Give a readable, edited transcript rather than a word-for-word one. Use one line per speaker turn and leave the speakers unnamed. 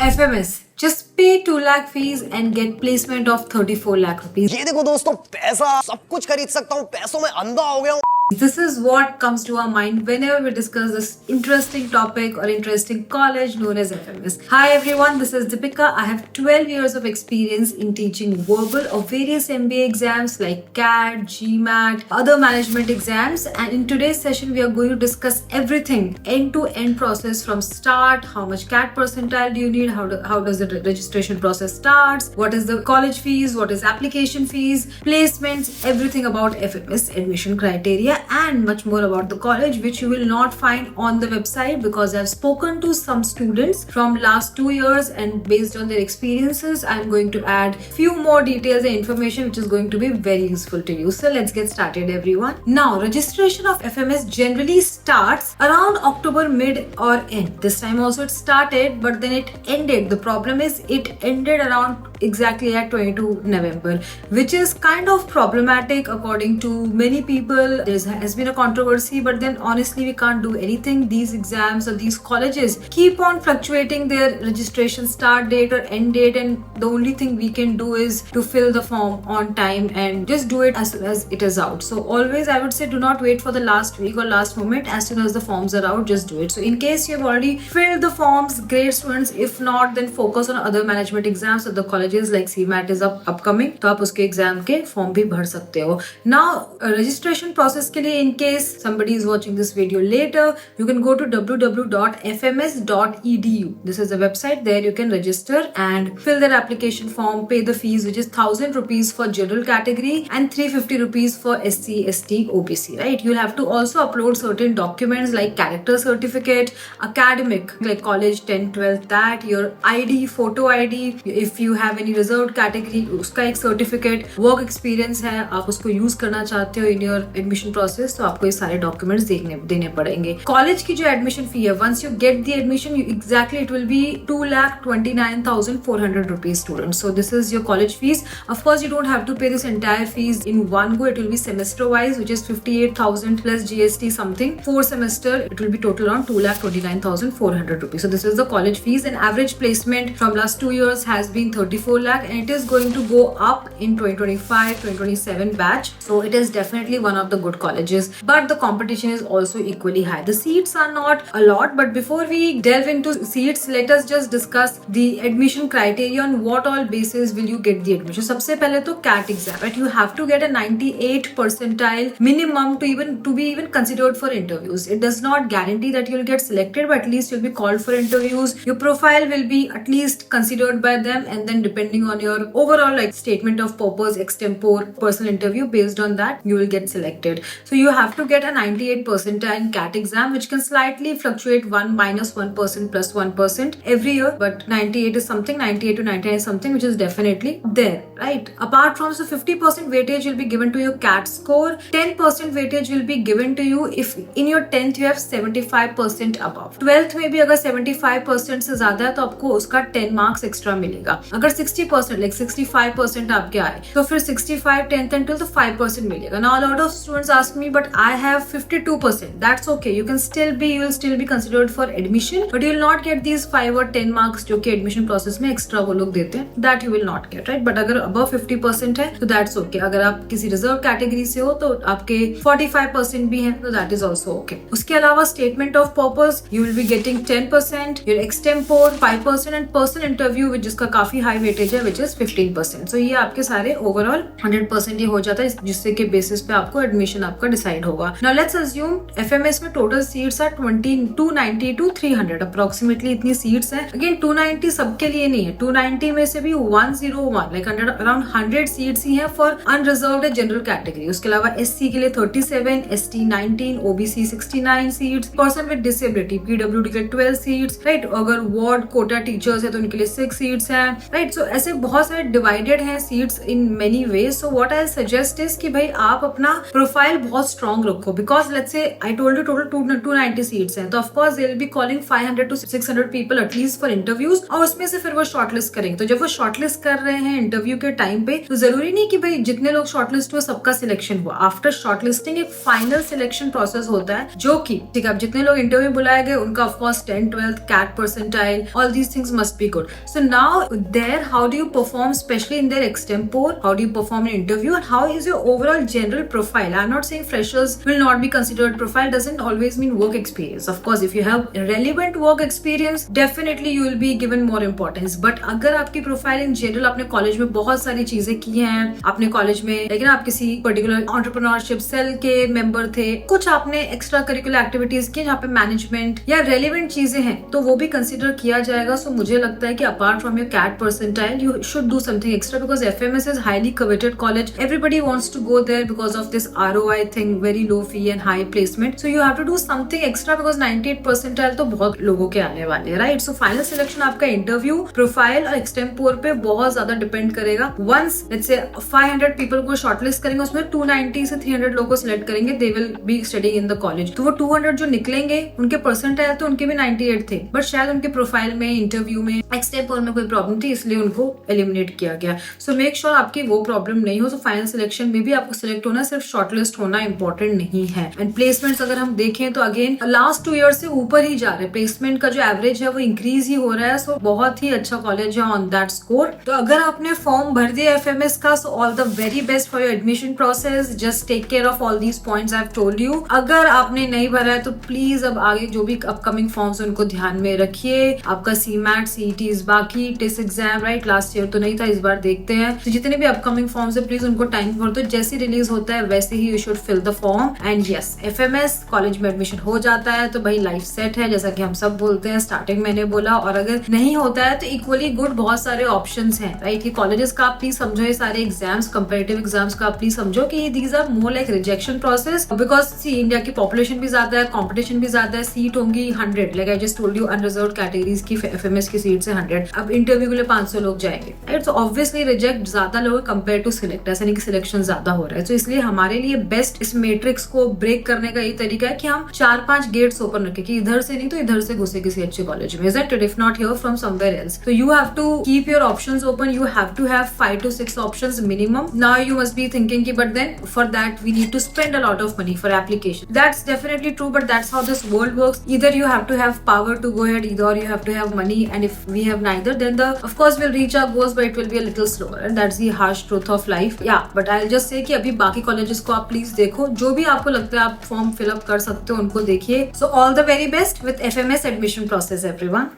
FMS. Just pay 2 lakh fees and get placement of 34 lakh rupees.
ये देखो दोस्तों, पैसा सब कुछ खरीद सकता हूँ, पैसों में अंधा हो गया हूँ।
This is what comes to our mind whenever we discuss this interesting topic or interesting college known as FMS. Hi everyone, this is Deepika. I have 12 years of experience in teaching verbal of various MBA exams like CAT, GMAT, other management exams, and in today's session we are going to discuss everything end-to-end process from start, how much CAT percentile do you need, how does the registration process starts, what is the college fees, what is application fees, placements, everything about FMS admission criteria and much more about the college, which you will not find on the website because I've spoken to some students from last 2 years and based on their experiences I'm going to add few more details and information which is going to be very useful to you. So let's get started everyone. Now registration of FMS generally starts around October mid or end. This time also it started but then it ended. The problem is it ended around exactly at 22 November, which is kind of problematic according to many people. There has been a controversy, but then honestly we can't do anything. These exams or these colleges keep on fluctuating their registration start date or end date, and the only thing we can do is to fill the form on time and just do it as soon as it is out. So always I would say do not wait for the last week or last moment. As soon as the forms are out, just do it. So in case you have already filled the forms, great students. If not, then focus on other management exams at the colleges like CMAT is upcoming, तो आप उसके exam के form भी भर सकते हो. Now registration process के लिए, in case somebody is watching this video later, you can go to www.fms.edu. This is the website. There you can register and fill their application form, pay the fees, which is 1,000 rupees for general category and 350 rupees for SC, ST, OBC, right? You'll have to also upload certain documents like character certificate, academic like college 10, 12, that, your ID, photo ID, if you have any reserved category उसका एक certificate, work experience है, आप उसको use करना चाहते हो in your admission process, तो आपको ये सारे डॉक्यूमेंट्स देने पड़ेंगे. कॉलेज की जो एडमिशन फी है, once you get the admission, exactly it will be 2,29,400 rupees students. So this is your college fees. Of course you don't have to pay this entire fees in one go. It will be semester wise, which is 58,000 plus GST something. 4 semester it will be total around 2,29,400 rupees. So this is the college fees, and average placement from last 2 years has been 34 lakh, and it is going to go up in 2025-2027 batch. So it is definitely one of the good colleges, but the competition is also equally high. The seats are not a lot, but before we delve into seats, let us just discuss the admission criteria on what all basis will you get the admission. सबसे पहले तो CAT exam, right? You have to get a 98 percentile minimum to be even considered for interviews. It does not guarantee that you'll get selected, but at least you'll be called for interviews. Your profile will be at least considered by them, and then depending on your overall like statement of purpose, extempore, personal interview, based on that you will get selected. So you have to get a 98 percentile CAT exam, which can slightly fluctuate 1 minus 1% plus 1% every year, but 98 is something, 98 to 99 is something which is definitely there, right? Apart from, so 50% weightage will be given to your CAT score, 10% weightage will be given to you if in your 10th you have 75% above. 12th में भी अगर 75% से ज्यादा है तो आपको उसका 10 marks extra मिलेगा. अगर 60% like 65% आपके आए तो फिर 65 10th and 12th 5% मिलेगा. Now a lot of students ask me, but I have 52%. That's okay. You will still be considered for admission, but you will not get these 5 or 10 marks जो कि admission process में extra वो लोग देते हैं. That you will not get, right? But अगर above 50% है तो that's okay. अगर आप किसी reserve category से हो तो आपके 45% भी हैं तो that is also okay. उसके अलावा statement of purpose you will be getting 10%, your extempore 5% and personal interview which जिसका काफी high weightage है which is 15%. So ये आपके सारे overall 100% ही हो जाता है, जिससे के basis पे आपको admission आपका decide होगा. Now let's assume FMS में total seats are 290 to 300 approximately इतनी seats हैं. Again 290 सबके लिए नहीं है, 290 में से भी 101 like around 100 seats ही हैं for unreserved general category. उसके अलावा SC के लिए 37, ST 19, OBC 69 seats, person with disability PWD के 12 seats, right? अगर ward quota teachers है तो उनके लिए 6 seats हैं, right? So ऐसे बहुत सारे divided हैं seats in many ways. So what I suggest is कि भाई आप अपना profile बहुत strong रखो, because let's say I told you total 290 seats हैं, तो of course they will be calling 500 to 600 people at least for interviews, और उसमें से फिर वो shortlist करेंगे. तो जब वो shortlist कर रहे हैं interview के time पे, तो जरूरी नहीं कि भाई जितने लोग shortlist हुए सबका selection हुआ. After shortlisting एक final selection process होता है है, जो कि ठीक है, अब जितने लोग इंटरव्यू बुलाए गए उनका of course 10th 12th CAT percentile, all these things must be good. So now there, how do you perform, especially in their extempore? How do you perform in interview, and how is your overall general profile? I'm not saying freshers will not be considered. Profile doesn't always mean work experience. Of course, if you have relevant work experience, definitely you will be given more importance. But अगर आपकी profile in general, आपने college में बहुत सारी चीजें की हैं, आपने कॉलेज में लेकिन आप किसी पर्टिकुलर एंटरप्रेन्योरशिप सेल के मेंबर थे, कुछ आपने एक्स्ट्रा करिकुलर एक्टिविटीज की जहाँ पे मैनेजमेंट या रेलिवेंट चीजें हैं, तो वो भी कंसिडर किया जाएगा. सो मुझे लगता है कि apart from your CAT percentile, you should do something extra because FMS is highly coveted college. Everybody wants to go there because of this ROI thing, very low fee and high placement. So you have to do something extra because 98 percentile तो बहुत लोगों के आने वाले हैं, right? So final selection आपका interview, profile और extempore पे बहुत ज्यादा डिपेंड करेगा. Once let's say 500 people को शॉर्टलिस्ट करेंगे, उसमें 290 से 300 लोगों को सिलेक्ट करेंगे. They will be studying in the college. तो वो 200 जो निकलेंगे, उनके परसेंटाइल तो उनके भी 98 थे, बट शायद उनके प्रोफाइल में, इंटरव्यू में, एक्सटेम्पोर में कोई प्रॉब्लम थी, इसलिए उनको एलिमिनेट किया गया. सो मेक श्योर आपकी वो प्रॉब्लम नहीं हो. सो फाइनल सिलेक्शन में भी आपको सिलेक्ट होना, सिर्फ शॉर्टलिस्ट होना इंपॉर्टेंट नहीं है. एंड प्लेसमेंट्स अगर हम देखें तो अगेन लास्ट 2 ईयर से ऊपर ही जा रहे हैं. प्लेसमेंट का जो एवरेज है वो इंक्रीज ही हो रहा है. सो बहुत ही अच्छा कॉलेज है ऑन दैट स्कोर. तो अगर आपने फॉर्म भर दिया FMS का, so all the very best for your admission process. Just take care of all these points I have told you. अगर आपने नहीं भरा है तो प्लीज अब आगे जो भी अपकमिंग फॉर्म्स उनको ध्यान में रखिए. आपका CMAT CETs बाकी, test exam, right, last year तो नहीं था, इस बार देखते हैं. तो जितने भी अपकमिंग फॉर्म्स है प्लीज उनको टाइम पर, तो जैसे रिलीज होता है वैसे ही you should fill the form. And yes, FMS college में एडमिशन हो जाता है तो भाई लाइफ सेट है, जैसा कि हम सब बोलते हैं. स्टार्टिंग मैंने बोला, और अगर नहीं होता है तो इक्वली गुड बहुत सारे ऑप्शंस हैं, राइट. ये कॉलेजेस का आप प्लीज समझो, ये सारे एग्जाम्स, कंपेरेटिव एग्जाम्स का आप प्लीज समझो कि these are more like rejection process, because see India की पॉपुलेशन भी ज्यादा है, कॉम्पिटिशन भी ज्यादा है. सीट होंगी 100, like I just told you, unreserved categories की FMS की सीट से 100. अब इंटरव्यू के लिए 500 लोग जाएंगे, राइट. सो ऑब्वियसली रिजेक्ट ज्यादा लोग कंपेयर टू सिलेक्ट, ऐसा नहीं कि सिलेक्शन ज्यादा हो रहा है. तो इसलिए हमारे लिए बेस्ट इस मैट्रिक्स को ब्रेक करने का ये तरीका है कि हम 4-5 गेट्स ओपन रखें, कि इधर से नहीं तो इधर से घुसे किसी अच्छे कॉलेज में, isn't it? If not here, from somewhere else. So you have to keep your options open. You have to have 5 to 6 options minimum. Now you must be thinking कि but then for that we need to spend a lot of money for application. That's definitely true, but that's how this world works. Either you have to have power to go ahead, either you have to have money, and if we have neither, then of course we'll reach our goals, but it will be a little slower, and that's the harsh truth of life. Yeah, but I'll just say कि अभी बाकी colleges को आप please देखो, जो भी आपको लगता है आप फॉर्म फिलअप कर सकते हो उनको देखिए. So all the very best with FMS admission process everyone.